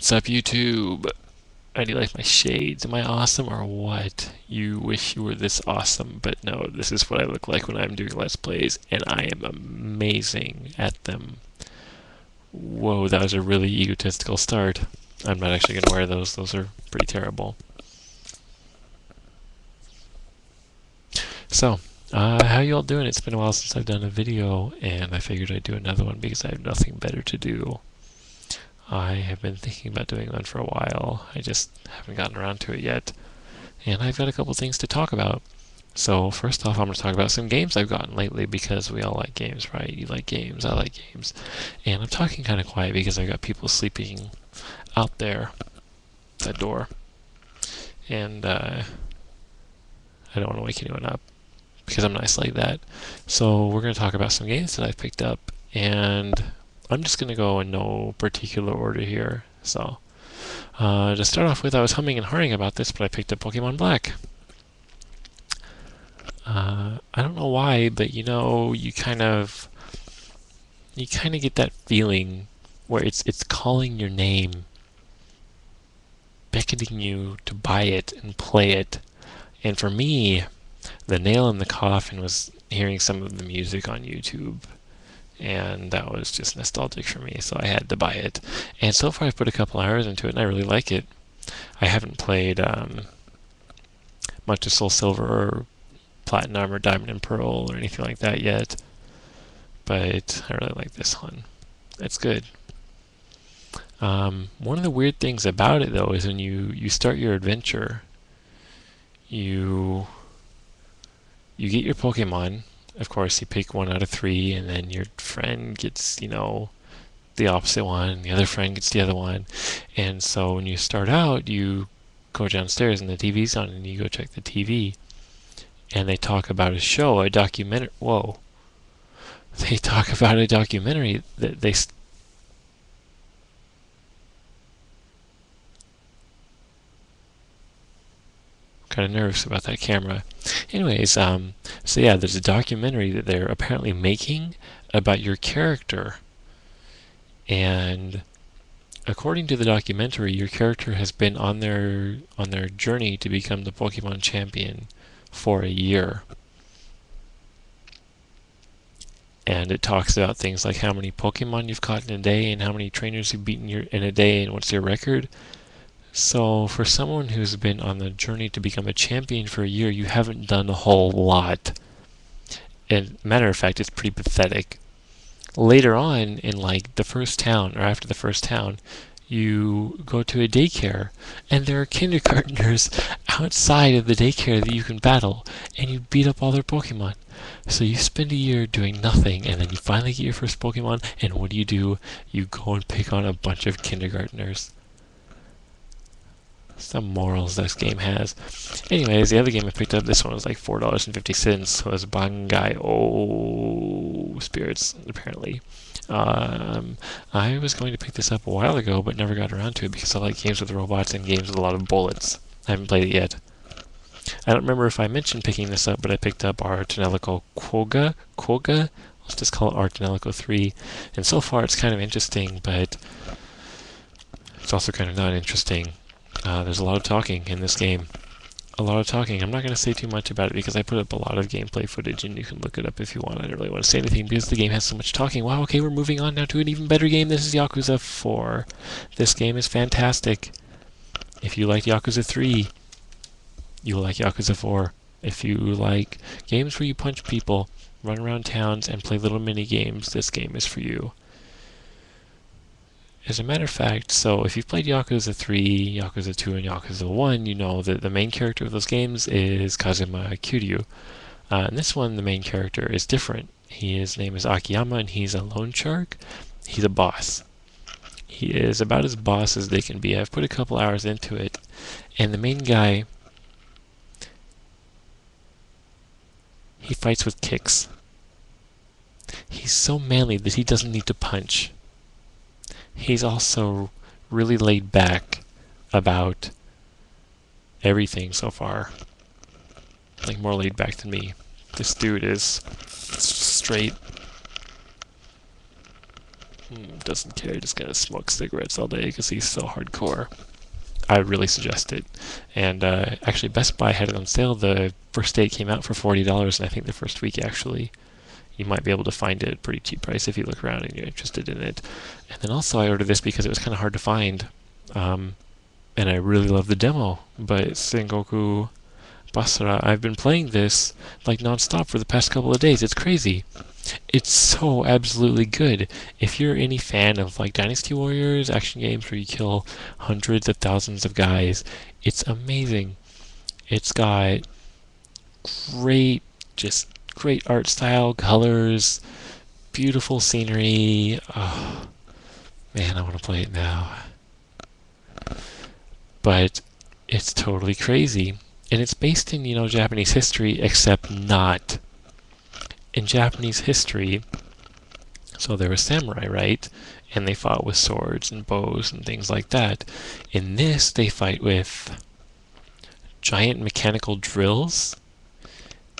What's up, YouTube? Do you like my shades? Am I awesome or what? You wish you were this awesome, but no, this is what I look like when I'm doing Let's Plays, and I am amazing at them. Whoa, that was a really egotistical start. I'm not actually going to wear those. Those are pretty terrible. So, how you all doing? It's been a while since I've done a video, and I figured I'd do another one because I have nothing better to do. I have been thinking about doing one for a while. I just haven't gotten around to it yet. And I've got a couple things to talk about. So first off, I'm going to talk about some games I've gotten lately because we all like games, right? You like games, I like games. And I'm talking kind of quiet because I've got people sleeping out there at that door. And I don't want to wake anyone up because I'm nice like that. So we're going to talk about some games that I've picked up, and I'm just going to go in no particular order here. So, to start off with, I was humming and hawing about this, but I picked up Pokemon Black. I don't know why, but you know, you kind of get that feeling where it's calling your name, beckoning you to buy it and play it. And for me, the nail in the coffin was hearing some of the music on YouTube. And that was just nostalgic for me, so I had to buy it. And so far I've put a couple hours into it, and I really like it. I haven't played much of Soul Silver or Platinum or Diamond and Pearl or anything like that yet, but I really like this one. It's good. One of the weird things about it, though, is when you start your adventure, you get your Pokemon. Of course, you pick 1 out of 3, and then your friend gets, you know, the opposite one, and the other friend gets the other one. And so when you start out, you go downstairs and the TV's on, and you go check the TV. And they talk about a show, a documentary. Whoa. They talk about a documentary that they kind of nervous about that camera. Anyways, so yeah, there's a documentary that they're apparently making about your character. And according to the documentary, your character has been on their journey to become the Pokemon champion for a year. And it talks about things like how many Pokemon you've caught in a day and how many trainers you've beaten in a day and what's your record. So for someone who's been on the journey to become a champion for a year, you haven't done a whole lot. And matter of fact, it's pretty pathetic. Later on in like the first town, or after the first town, you go to a daycare, and there are kindergartners outside of the daycare that you can battle, and you beat up all their Pokemon. So you spend a year doing nothing, and then you finally get your first Pokemon, and what do? You go and pick on a bunch of kindergartners. Some morals this game has. Anyways, the other game I picked up, this one was like $4.50, was Bangai Oh Spirits, apparently. I was going to pick this up a while ago, but never got around to it because I like games with robots and games with a lot of bullets. I haven't played it yet. I don't remember if I mentioned picking this up, but I picked up Artanelico Quoga. Let's just call it Artanelico 3. And so far it's kind of interesting, but it's also kind of not interesting. There's a lot of talking in this game. A lot of talking. I'm not going to say too much about it because I put up a lot of gameplay footage and you can look it up if you want. I don't really want to say anything because the game has so much talking. Wow, okay, we're moving on now to an even better game. This is Yakuza 4. This game is fantastic. If you like Yakuza 3, you will like Yakuza 4. If you like games where you punch people, run around towns, and play little mini games, this game is for you. As a matter of fact, so if you've played Yakuza 3, Yakuza 2, and Yakuza 1, you know that the main character of those games is Kazuma Kiryu. In this one, the main character is different. His name is Akiyama, and he's a loan shark. He's a boss. He is about as boss as they can be. I've put a couple hours into it, and the main guy, he fights with kicks. He's so manly that he doesn't need to punch. He's also really laid back about everything so far. Like, more laid back than me. This dude is straight doesn't care, just gonna smoke cigarettes all day because he's so hardcore. I really suggest it. And actually, Best Buy had it on sale. The first day it came out for $40, and I think the first week actually you might be able to find it at a pretty cheap price if you look around and you're interested in it. And then also I ordered this because it was kind of hard to find, and I really love the demo. But Sengoku Basara, I've been playing this like non-stop for the past couple of days. It's crazy. It's so absolutely good. If you're any fan of like Dynasty Warriors, action games where you kill hundreds of thousands of guys, it's amazing. It's got great, just great art style, colors, beautiful scenery. Oh, man, I want to play it now. But it's totally crazy. And it's based in, Japanese history, except not. In Japanese history, so there were samurai, right? And they fought with swords and bows and things like that. In this, they fight with giant mechanical drills,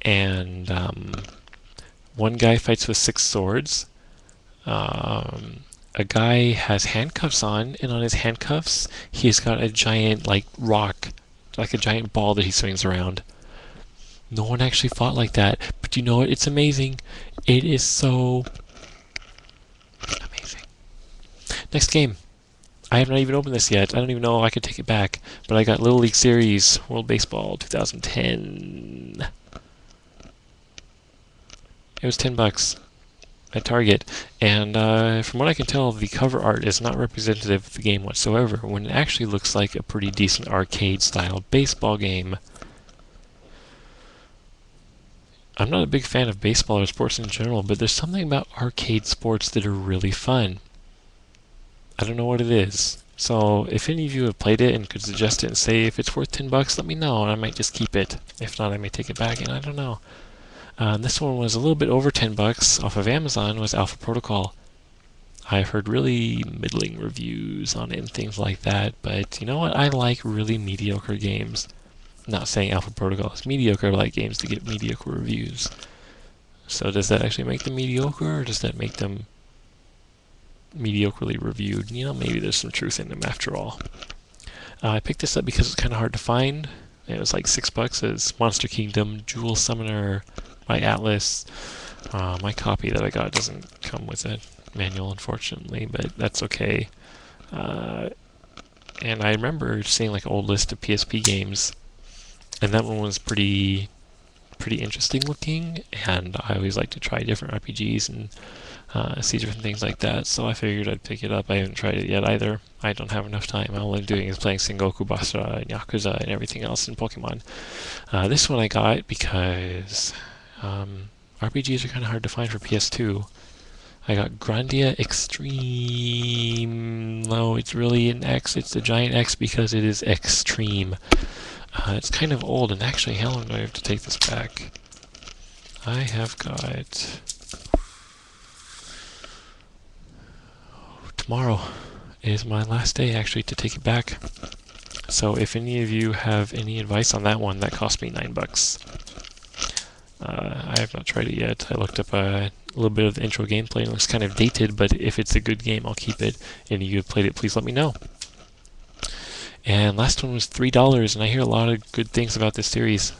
and one guy fights with 6 swords. A guy has handcuffs on, and on his handcuffs, he's got a giant, like, rock, like a giant ball that he swings around. No one actually fought like that, but you know what? It's amazing. It is so amazing. Next game. I have not even opened this yet. I don't even know if I could take it back, but I got Little League Series World Baseball 2010. It was $10 at Target, and from what I can tell, the cover art is not representative of the game whatsoever, when it actually looks like a pretty decent arcade-style baseball game. I'm not a big fan of baseball or sports in general, but there's something about arcade sports that are really fun. I don't know what it is. So if any of you have played it and could suggest it and say if it's worth $10, let me know, and I might just keep it. If not, I may take it back, and I don't know. This one was a little bit over $10 off of Amazon, was Alpha Protocol. I've heard really middling reviews on it and things like that, but you know what? I like really mediocre games. Not saying Alpha Protocol is mediocre, I like games to get mediocre reviews. So does that actually make them mediocre, or does that make them mediocrely reviewed? Maybe there's some truth in them after all. I picked this up because it's kind of hard to find. It was like $6. It's Monster Kingdom Jewel Summoner by Atlas. My copy that I got doesn't come with a manual, unfortunately, but that's okay. And I remember seeing like an old list of PSP games, and that one was pretty interesting looking, and I always like to try different RPGs and see different things like that, so I figured I'd pick it up. I haven't tried it yet either. I don't have enough time. All I'm doing is playing Sengoku Basara and Yakuza and everything else in Pokemon. This one I got because RPGs are kind of hard to find for PS2. I got Grandia Extreme. No, it's really an X. It's a giant X because it is extreme. It's kind of old, and actually, how long do I have to take this back? I have got... Tomorrow is my last day, actually, to take it back. So if any of you have any advice on that one, that cost me $9. I have not tried it yet. I looked up a little bit of the intro gameplay, and it looks kind of dated, but if it's a good game, I'll keep it. And if you have played it, please let me know. And last one was $3, and I hear a lot of good things about this series.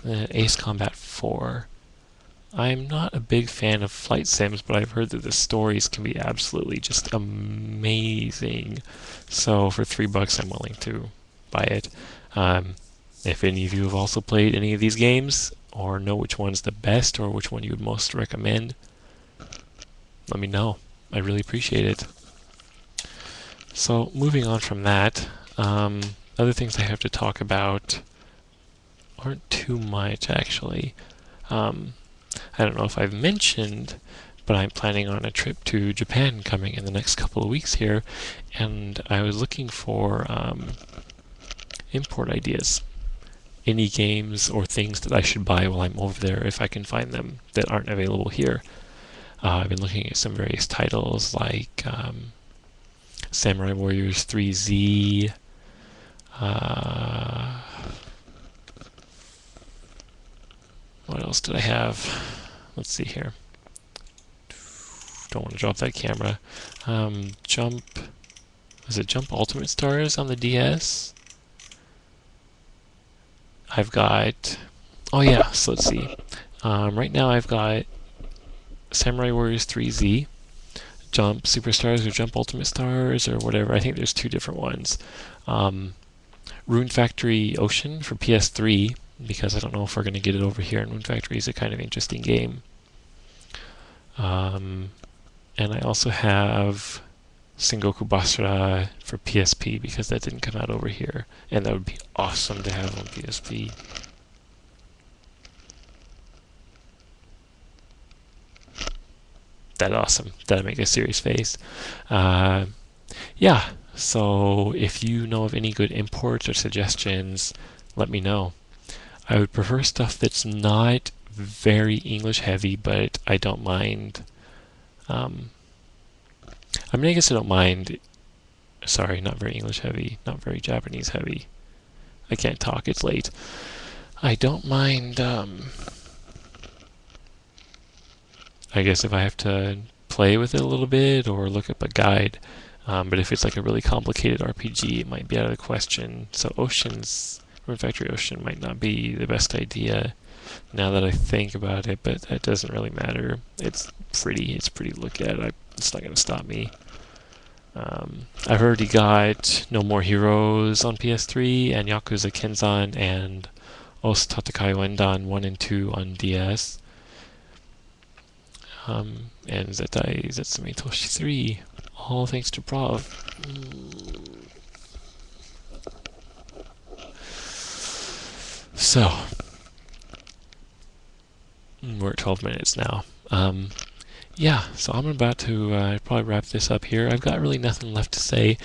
Ace Combat 4. I'm not a big fan of flight sims, but I've heard that the stories can be absolutely just amazing. So for $3, I'm willing to buy it. If any of you have also played any of these games, or know which one's the best, or which one you would most recommend, let me know. I really appreciate it. So moving on from that, other things I have to talk about aren't too much, actually. I don't know if I've mentioned, but I'm planning on a trip to Japan coming in the next couple of weeks here, and I was looking for import ideas. Any games or things that I should buy while I'm over there, if I can find them, that aren't available here. I've been looking at some various titles like Samurai Warriors 3Z, what else did I have? Let's see here. Don't want to drop that camera. Jump. Was it Jump Ultimate Stars on the DS? I've got. Oh yeah. So let's see. Right now I've got Samurai Warriors 3Z, Jump Superstars or Jump Ultimate Stars or whatever. I think there's two different ones. Rune Factory Ocean for PS3, because I don't know if we're going to get it over here. And Rune Factory is a kind of interesting game. And I also have Sengoku Basara for PSP, because that didn't come out over here. And that would be awesome to have on PSP. That awesome. That'd make a serious face. Yeah, so if you know of any good imports or suggestions, let me know. I would prefer stuff that's not very English heavy, but I don't mind. I mean, I guess I don't mind. Sorry, not very English heavy, not very Japanese heavy. I can't talk, it's late. I don't mind, I guess if I have to play with it a little bit or look up a guide. But if it's like a really complicated RPG, it might be out of the question. So Rune Factory Ocean might not be the best idea now that I think about it, but that doesn't really matter. It's pretty to look at. It's not going to stop me. I've already got No More Heroes on PS3 and Yakuza Kenzan and Os Tatakai Wendan 1 and 2 on DS. And Zetai Zetsumi Toshi 3, all thanks to Prav. So, we're at 12 minutes now. Yeah, so I'm about to probably wrap this up here. I've got really nothing left to say.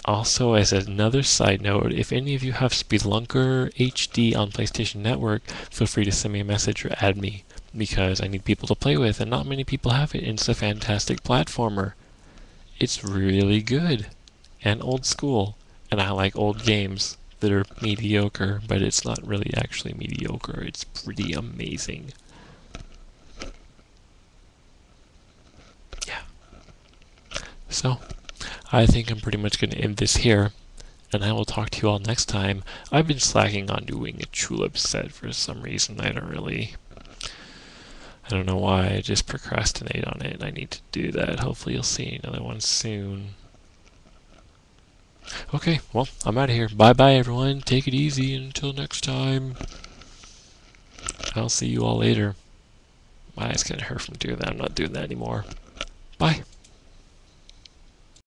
Also, as another side note, if any of you have Spelunker HD on PlayStation Network, feel free to send me a message or add me, because I need people to play with, and not many people have it. And it's a fantastic platformer. It's really good and old school, and I like old games that are mediocre, but it's not really actually mediocre. It's pretty amazing. Yeah. So, I think I'm pretty much going to end this here, and I will talk to you all next time. I've been slacking on doing a Tulip set for some reason. I don't know why. I just procrastinate on it, and I need to do that. Hopefully you'll see another one soon. Okay, well, I'm out of here. Bye-bye, everyone. Take it easy until next time. I'll see you all later. My eyes kind of hurt from doing that. I'm not doing that anymore. Bye.